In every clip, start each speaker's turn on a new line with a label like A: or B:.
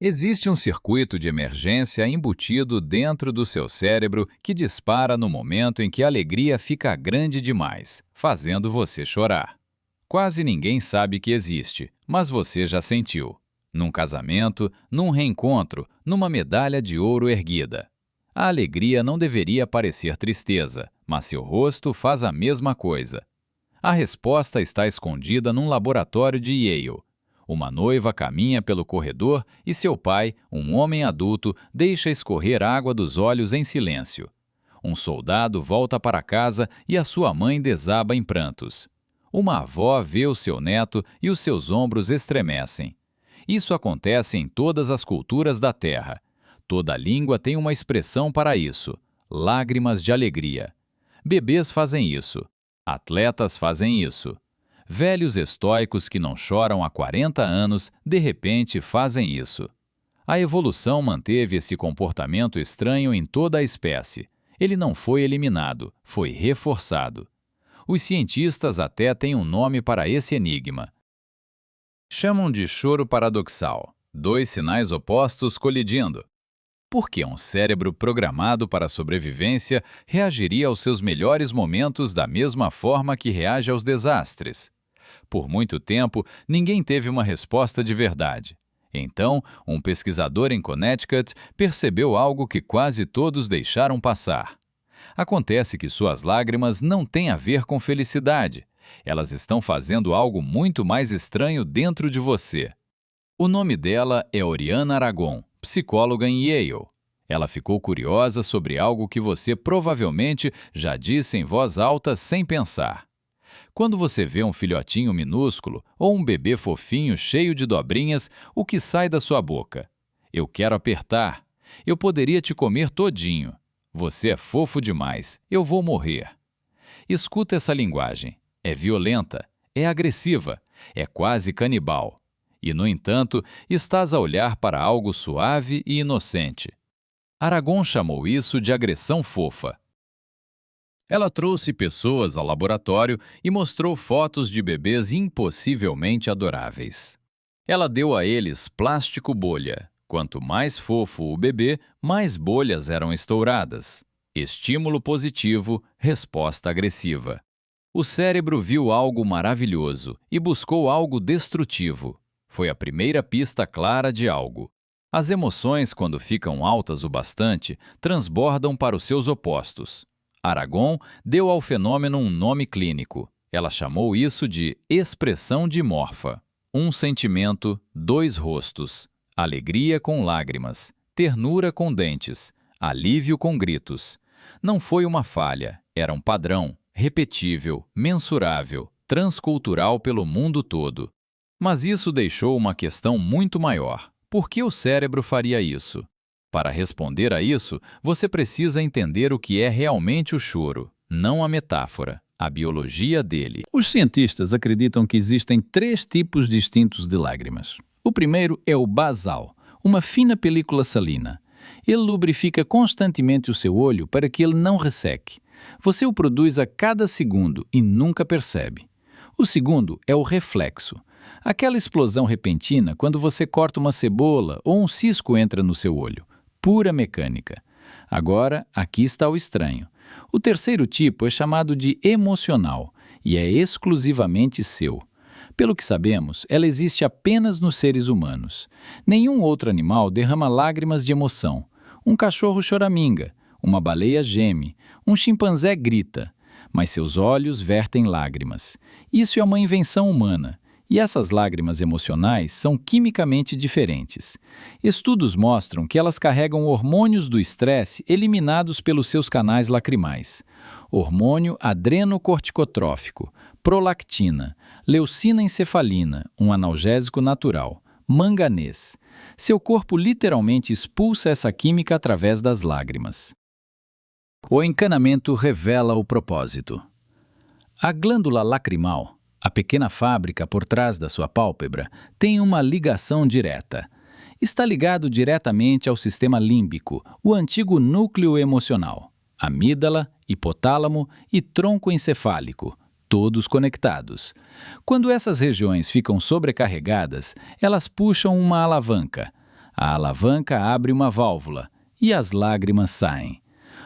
A: Existe um circuito de emergência embutido dentro do seu cérebro que dispara no momento em que a alegria fica grande demais, fazendo você chorar. Quase ninguém sabe que existe, mas você já sentiu. Num casamento, num reencontro, numa medalha de ouro erguida. A alegria não deveria parecer tristeza, mas seu rosto faz a mesma coisa. A resposta está escondida num laboratório de Yale. Uma noiva caminha pelo corredor e seu pai, um homem adulto, deixa escorrer água dos olhos em silêncio. Um soldado volta para casa e a sua mãe desaba em prantos. Uma avó vê o seu neto e os seus ombros estremecem. Isso acontece em todas as culturas da Terra. Toda língua tem uma expressão para isso: lágrimas de alegria. Bebês fazem isso. Atletas fazem isso. Velhos estoicos que não choram há 40 anos, de repente fazem isso. A evolução manteve esse comportamento estranho em toda a espécie. Ele não foi eliminado, foi reforçado. Os cientistas até têm um nome para esse enigma. Chamam de choro paradoxal, dois sinais opostos colidindo. Por que um cérebro programado para a sobrevivência reagiria aos seus melhores momentos da mesma forma que reage aos desastres? Por muito tempo, ninguém teve uma resposta de verdade. Então, um pesquisador em Connecticut percebeu algo que quase todos deixaram passar. Acontece que suas lágrimas não têm a ver com felicidade. Elas estão fazendo algo muito mais estranho dentro de você. O nome dela é Oriana Aragon, psicóloga em Yale. Ela ficou curiosa sobre algo que você provavelmente já disse em voz alta sem pensar. Quando você vê um filhotinho minúsculo ou um bebê fofinho cheio de dobrinhas, o que sai da sua boca? Eu quero apertar. Eu poderia te comer todinho. Você é fofo demais. Eu vou morrer. Escuta essa linguagem. É violenta, é agressiva, é quase canibal. E, no entanto, estás a olhar para algo suave e inocente. Aragon chamou isso de agressão fofa. Ela trouxe pessoas ao laboratório e mostrou fotos de bebês impossivelmente adoráveis. Ela deu a eles plástico bolha. Quanto mais fofo o bebê, mais bolhas eram estouradas. Estímulo positivo, resposta agressiva. O cérebro viu algo maravilhoso e buscou algo destrutivo. Foi a primeira pista clara de algo. As emoções, quando ficam altas o bastante, transbordam para os seus opostos. Aragon deu ao fenômeno um nome clínico. Ela chamou isso de expressão dimorfa. Um sentimento, dois rostos. Alegria com lágrimas, ternura com dentes, alívio com gritos. Não foi uma falha, era um padrão, repetível, mensurável, transcultural pelo mundo todo. Mas isso deixou uma questão muito maior. Por que o cérebro faria isso? Para responder a isso, você precisa entender o que é realmente o choro, não a metáfora, a biologia dele.
B: Os cientistas acreditam que existem 3 tipos distintos de lágrimas. O primeiro é o basal, uma fina película salina. Ele lubrifica constantemente o seu olho para que ele não resseque. Você o produz a cada segundo e nunca percebe. O segundo é o reflexo. Aquela explosão repentina quando você corta uma cebola ou um cisco entra no seu olho. Pura mecânica. Agora, aqui está o estranho. O terceiro tipo é chamado de emocional e é exclusivamente seu. Pelo que sabemos, ela existe apenas nos seres humanos. Nenhum outro animal derrama lágrimas de emoção. Um cachorro choraminga, uma baleia geme, um chimpanzé grita, mas seus olhos vertem lágrimas. Isso é uma invenção humana. E essas lágrimas emocionais são quimicamente diferentes. Estudos mostram que elas carregam hormônios do estresse eliminados pelos seus canais lacrimais. Hormônio adrenocorticotrófico, prolactina, leucina encefalina, um analgésico natural, manganês. Seu corpo literalmente expulsa essa química através das lágrimas. O encanamento revela o propósito. A glândula lacrimal, a pequena fábrica por trás da sua pálpebra, tem uma ligação direta. Está ligado diretamente ao sistema límbico, o antigo núcleo emocional, amígdala, hipotálamo e tronco encefálico, todos conectados. Quando essas regiões ficam sobrecarregadas, elas puxam uma alavanca. A alavanca abre uma válvula e as lágrimas saem.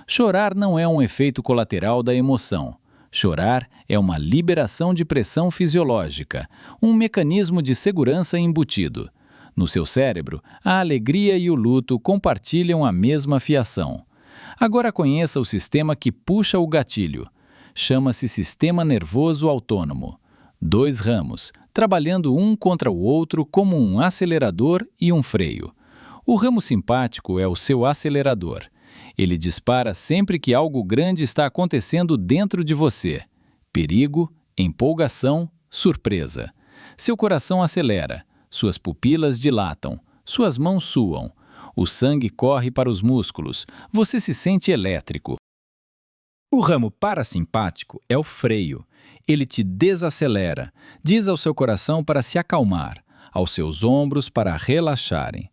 B: Chorar não é um efeito colateral da emoção. Chorar é uma liberação de pressão fisiológica, um mecanismo de segurança embutido. No seu cérebro, a alegria e o luto compartilham a mesma fiação. Agora conheça o sistema que puxa o gatilho. Chama-se sistema nervoso autônomo. 2 ramos, trabalhando um contra o outro como um acelerador e um freio. O ramo simpático é o seu acelerador. Ele dispara sempre que algo grande está acontecendo dentro de você. Perigo, empolgação, surpresa. Seu coração acelera, suas pupilas dilatam, suas mãos suam. O sangue corre para os músculos, você se sente elétrico. O ramo parasimpático é o freio. Ele te desacelera, diz ao seu coração para se acalmar, aos seus ombros para relaxarem.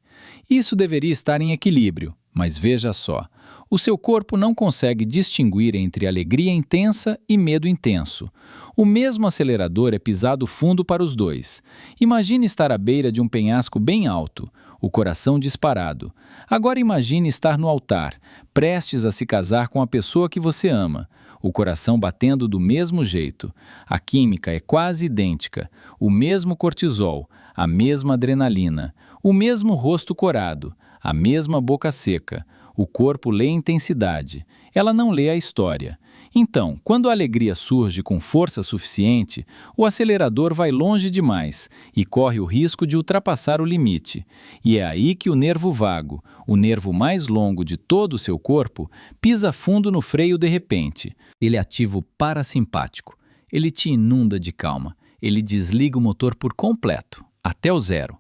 B: Isso deveria estar em equilíbrio, mas veja só. O seu corpo não consegue distinguir entre alegria intensa e medo intenso. O mesmo acelerador é pisado fundo para os dois. Imagine estar à beira de um penhasco bem alto, o coração disparado. Agora imagine estar no altar, prestes a se casar com a pessoa que você ama. O coração batendo do mesmo jeito. A química é quase idêntica. O mesmo cortisol, a mesma adrenalina, o mesmo rosto corado, a mesma boca seca. O corpo lê a intensidade, ela não lê a história. Então, quando a alegria surge com força suficiente, o acelerador vai longe demais e corre o risco de ultrapassar o limite. E é aí que o nervo vago, o nervo mais longo de todo o seu corpo, pisa fundo no freio de repente. Ele ativa o parasimpático. Ele te inunda de calma. Ele desliga o motor por completo, até o zero.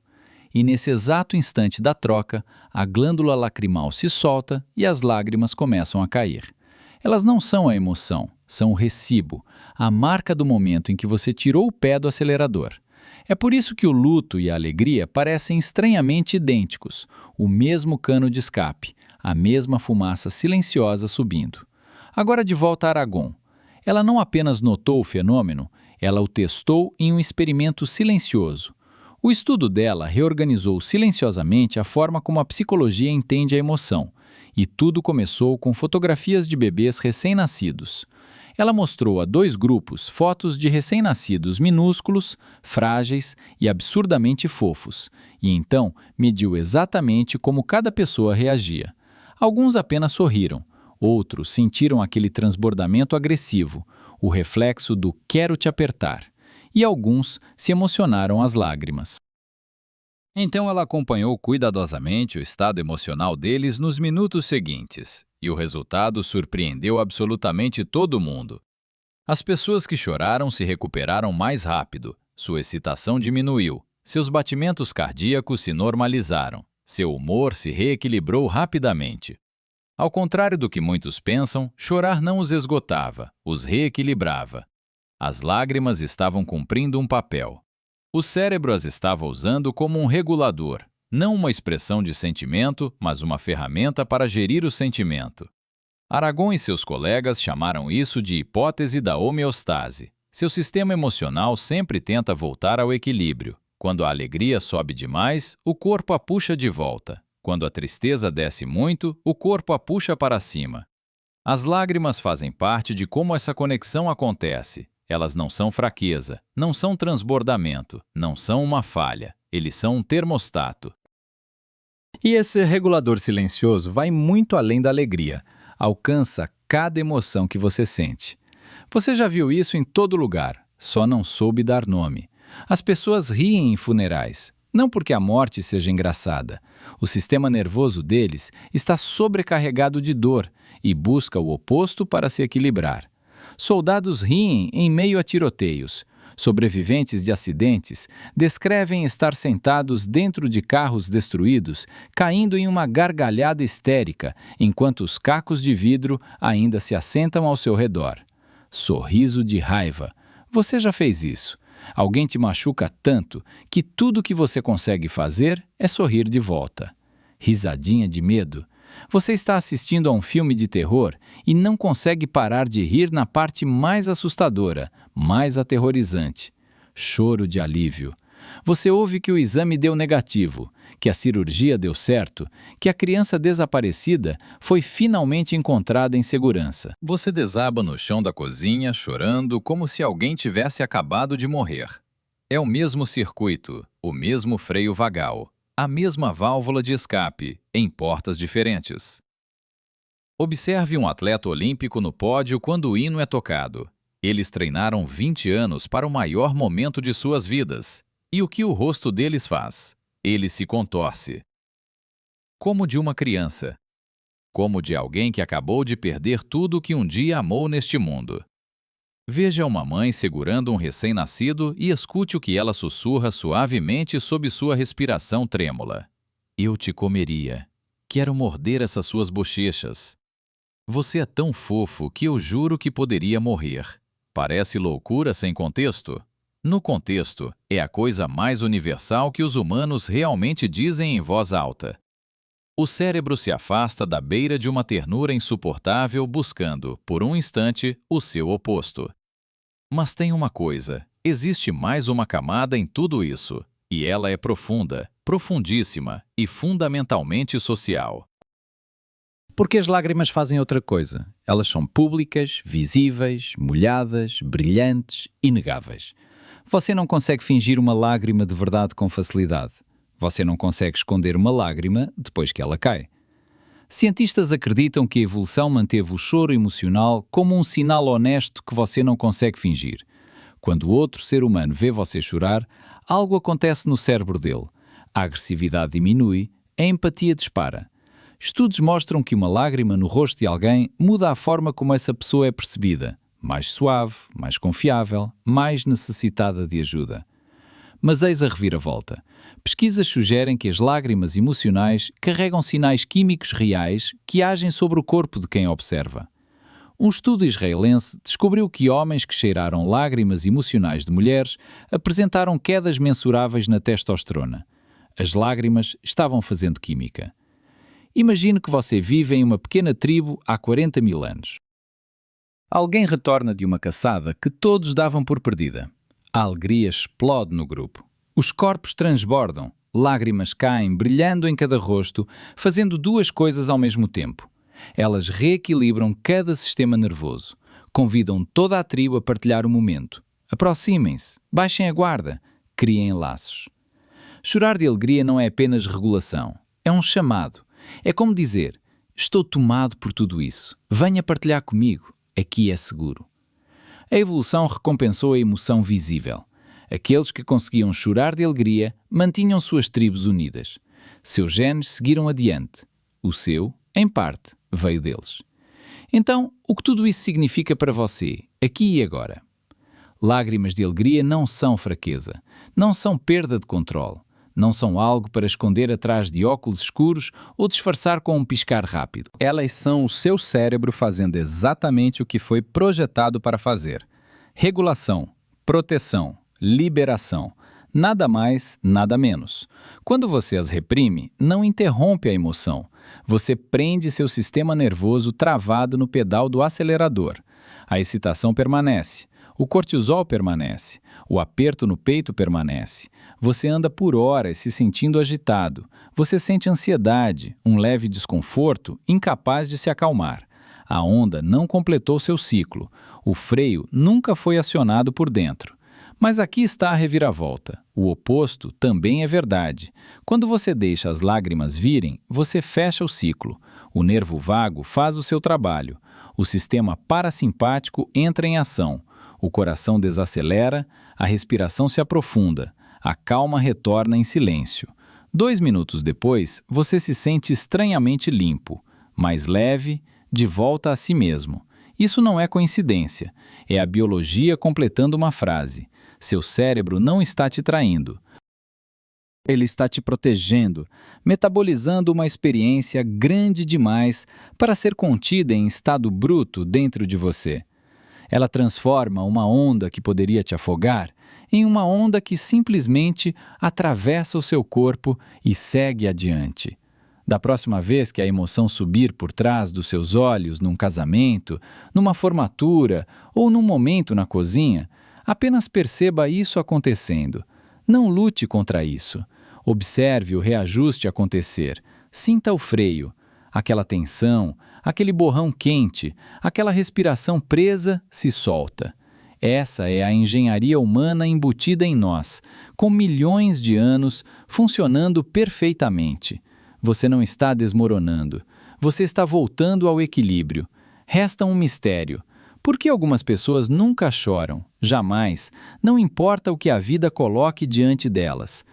B: E nesse exato instante da troca, a glândula lacrimal se solta e as lágrimas começam a cair. Elas não são a emoção, são o recibo, a marca do momento em que você tirou o pé do acelerador. É por isso que o luto e a alegria parecem estranhamente idênticos, o mesmo cano de escape, a mesma fumaça silenciosa subindo. Agora de volta a Aragon. Ela não apenas notou o fenômeno, ela o testou em um experimento silencioso. O estudo dela reorganizou silenciosamente a forma como a psicologia entende a emoção, e tudo começou com fotografias de bebês recém-nascidos. Ela mostrou a 2 grupos fotos de recém-nascidos minúsculos, frágeis e absurdamente fofos, e então mediu exatamente como cada pessoa reagia. Alguns apenas sorriram, outros sentiram aquele transbordamento agressivo, o reflexo do quero te apertar. E alguns se emocionaram às lágrimas. Então ela acompanhou cuidadosamente o estado emocional deles nos minutos seguintes, e o resultado surpreendeu absolutamente todo mundo. As pessoas que choraram se recuperaram mais rápido, sua excitação diminuiu, seus batimentos cardíacos se normalizaram, seu humor se reequilibrou rapidamente. Ao contrário do que muitos pensam, chorar não os esgotava, os reequilibrava. As lágrimas estavam cumprindo um papel. O cérebro as estava usando como um regulador, não uma expressão de sentimento, mas uma ferramenta para gerir o sentimento. Aragon e seus colegas chamaram isso de hipótese da homeostase. Seu sistema emocional sempre tenta voltar ao equilíbrio. Quando a alegria sobe demais, o corpo a puxa de volta. Quando a tristeza desce muito, o corpo a puxa para cima. As lágrimas fazem parte de como essa conexão acontece. Elas não são fraqueza, não são transbordamento, não são uma falha. Eles são um termostato. E esse regulador silencioso vai muito além da alegria. Alcança cada emoção que você sente. Você já viu isso em todo lugar, só não soube dar nome. As pessoas riem em funerais, não porque a morte seja engraçada. O sistema nervoso deles está sobrecarregado de dor e busca o oposto para se equilibrar. Soldados riem em meio a tiroteios. Sobreviventes de acidentes descrevem estar sentados dentro de carros destruídos, caindo em uma gargalhada histérica, enquanto os cacos de vidro ainda se assentam ao seu redor. Sorriso de raiva. Você já fez isso? Alguém te machuca tanto que tudo que você consegue fazer é sorrir de volta. Risadinha de medo. Você está assistindo a um filme de terror e não consegue parar de rir na parte mais assustadora, mais aterrorizante. Choro de alívio. Você ouve que o exame deu negativo. que a cirurgia deu certo, que a criança desaparecida foi finalmente encontrada em segurança.
A: Você desaba no chão da cozinha, chorando como se alguém tivesse acabado de morrer. É o mesmo circuito, o mesmo freio vagal, a mesma válvula de escape, em portas diferentes. Observe um atleta olímpico no pódio quando o hino é tocado. Eles treinaram 20 anos para o maior momento de suas vidas. E o que o rosto deles faz? Ele se contorce. Como de uma criança. Como de alguém que acabou de perder tudo o que um dia amou neste mundo. Veja uma mãe segurando um recém-nascido e escute o que ela sussurra suavemente sob sua respiração trêmula. Eu te comeria. Quero morder essas suas bochechas. Você é tão fofo que eu juro que poderia morrer. Parece loucura sem contexto? No contexto, é a coisa mais universal que os humanos realmente dizem em voz alta. O cérebro se afasta da beira de uma ternura insuportável buscando, por um instante, o seu oposto. Mas tem uma coisa, existe mais uma camada em tudo isso, e ela é profunda, profundíssima e fundamentalmente social.
B: Porque as lágrimas fazem outra coisa. Elas são públicas, visíveis, molhadas, brilhantes, inegáveis. Você não consegue fingir uma lágrima de verdade com facilidade. Você não consegue esconder uma lágrima depois que ela cai. Cientistas acreditam que a evolução manteve o choro emocional como um sinal honesto que você não consegue fingir. Quando outro ser humano vê você chorar, algo acontece no cérebro dele. A agressividade diminui, a empatia dispara. Estudos mostram que uma lágrima no rosto de alguém muda a forma como essa pessoa é percebida. Mais suave, mais confiável, mais necessitada de ajuda. Mas eis a reviravolta. Pesquisas sugerem que as lágrimas emocionais carregam sinais químicos reais que agem sobre o corpo de quem observa. Um estudo israelense descobriu que homens que cheiraram lágrimas emocionais de mulheres apresentaram quedas mensuráveis na testosterona. As lágrimas estavam fazendo química. Imagine que você vive em uma pequena tribo há 40 mil anos. Alguém retorna de uma caçada que todos davam por perdida. A alegria explode no grupo. Os corpos transbordam, lágrimas caem brilhando em cada rosto, fazendo duas coisas ao mesmo tempo. Elas reequilibram cada sistema nervoso, convidam toda a tribo a partilhar o momento. Aproximem-se, baixem a guarda, criem laços. Chorar de alegria não é apenas regulação, é um chamado. É como dizer, estou tomado por tudo isso, venha partilhar comigo, aqui é seguro. A evolução recompensou a emoção visível. Aqueles que conseguiam chorar de alegria mantinham suas tribos unidas. Seus genes seguiram adiante. O seu, em parte, veio deles. Então, o que tudo isso significa para você, aqui e agora? Lágrimas de alegria não são fraqueza, não são perda de controle. Não são algo para esconder atrás de óculos escuros ou disfarçar com um piscar rápido. Elas são o seu cérebro fazendo exatamente o que foi projetado para fazer. Regulação, proteção, liberação. Nada mais, nada menos. Quando você as reprime, não interrompe a emoção. Você prende seu sistema nervoso travado no pedal do acelerador. A excitação permanece. O cortisol permanece, o aperto no peito permanece. Você anda por horas se sentindo agitado. Você sente ansiedade, um leve desconforto, incapaz de se acalmar. A onda não completou seu ciclo. O freio nunca foi acionado por dentro. Mas aqui está a reviravolta. O oposto também é verdade. Quando você deixa as lágrimas virem, você fecha o ciclo. O nervo vago faz o seu trabalho. O sistema parasimpático entra em ação. O coração desacelera, a respiração se aprofunda, a calma retorna em silêncio. 2 minutos depois, você se sente estranhamente limpo, mais leve, de volta a si mesmo. Isso não é coincidência, é a biologia completando uma frase. Seu cérebro não está te traindo. Ele está te protegendo, metabolizando uma experiência grande demais para ser contida em estado bruto dentro de você. Ela transforma uma onda que poderia te afogar em uma onda que simplesmente atravessa o seu corpo e segue adiante. Da próxima vez que a emoção subir por trás dos seus olhos num casamento, numa formatura ou num momento na cozinha, apenas perceba isso acontecendo. Não lute contra isso. Observe o reajuste acontecer. Sinta o freio, aquela tensão, aquele borrão quente, aquela respiração presa se solta. Essa é a engenharia humana embutida em nós, com milhões de anos funcionando perfeitamente. Você não está desmoronando. Você está voltando ao equilíbrio. Resta um mistério. Por que algumas pessoas nunca choram? Jamais. Não importa o que a vida coloque diante delas.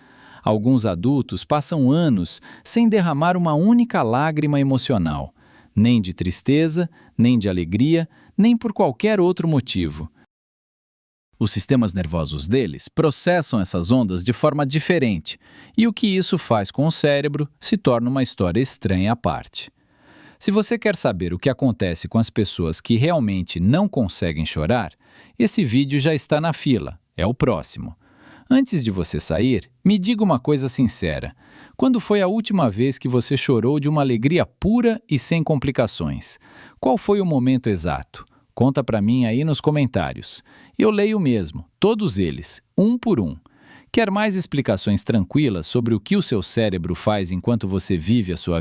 B: Alguns adultos passam anos sem derramar uma única lágrima emocional. Nem de tristeza, nem de alegria, nem por qualquer outro motivo. Os sistemas nervosos deles processam essas ondas de forma diferente, e o que isso faz com o cérebro se torna uma história estranha à parte. Se você quer saber o que acontece com as pessoas que realmente não conseguem chorar, esse vídeo já está na fila, é o próximo. Antes de você sair, me diga uma coisa sincera. Quando foi a última vez que você chorou de uma alegria pura e sem complicações? Qual foi o momento exato? Conta pra mim aí nos comentários. Eu leio mesmo, todos eles, um por um. Quer mais explicações tranquilas sobre o que o seu cérebro faz enquanto você vive a sua